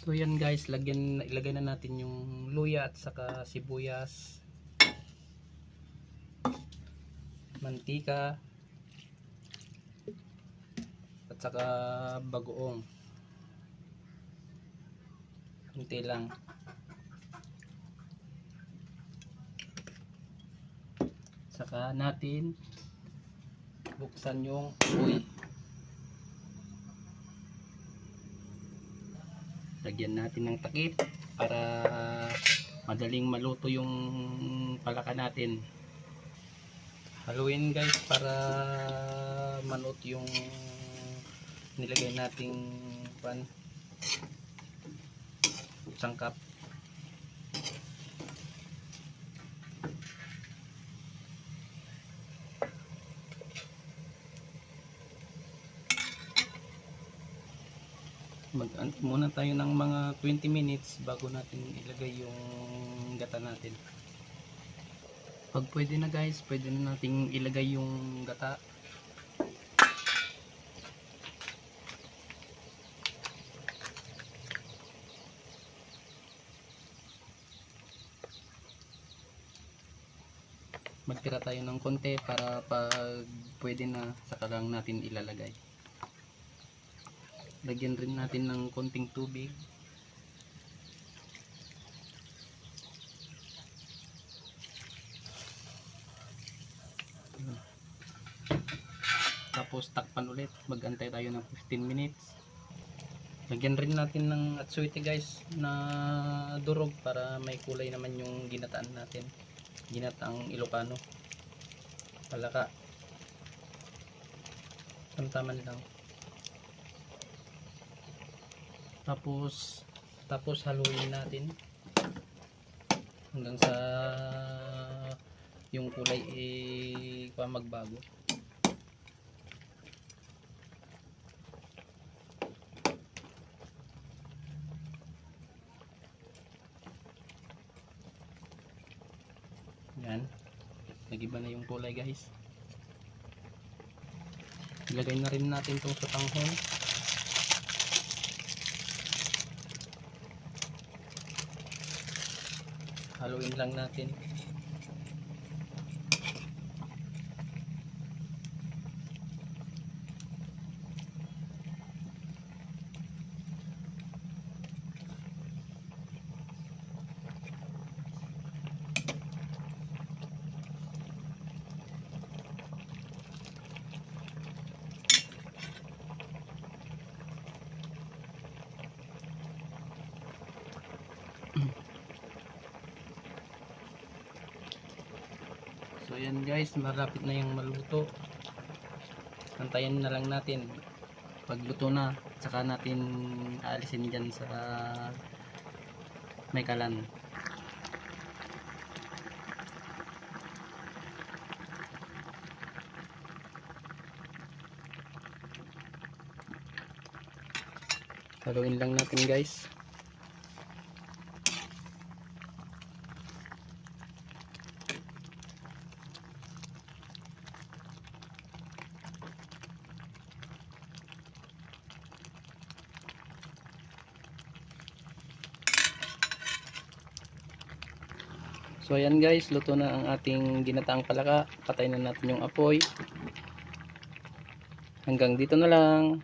So yan guys, ilagay na natin yung luya at saka sibuyas, mantika at saka bagoong. Kunti lang. Saka natin buksan yung apoy. Lagyan natin ng takip para madaling maluto yung palaka natin. Haluin guys para maluto yung nilagay nating sangkap. Mag-antay muna tayo ng mga 20 minutes bago natin ilagay yung gata natin. Pag pwede na guys, pwede na nating ilagay yung gata. Magtira tayo ng konti para pag pwede na, saka lang natin ilalagay. Lagyan rin natin ng konting tubig. Tapos takpan ulit, mag-antay tayo ng 15 minutes. Lagyan rin natin ng atsuite guys na durog para may kulay naman yung ginataan natin. Ginataang Ilocano. Palaka. Tamtaman lang. Tapos haluin natin hanggang sa yung kulay magbago. Yan, nagiba na yung kulay guys. Ilagay na rin natin itong sotanghon. Haluin lang natin. So yan guys, malapit na yung maluto. Antayin na lang natin. Pag luto na, saka natin aalisin dyan sa may kalan. Haluin lang natin guys. So ayan guys, luto na ang ating ginataang palaka. Patayin na natin yung apoy. Hanggang dito na lang.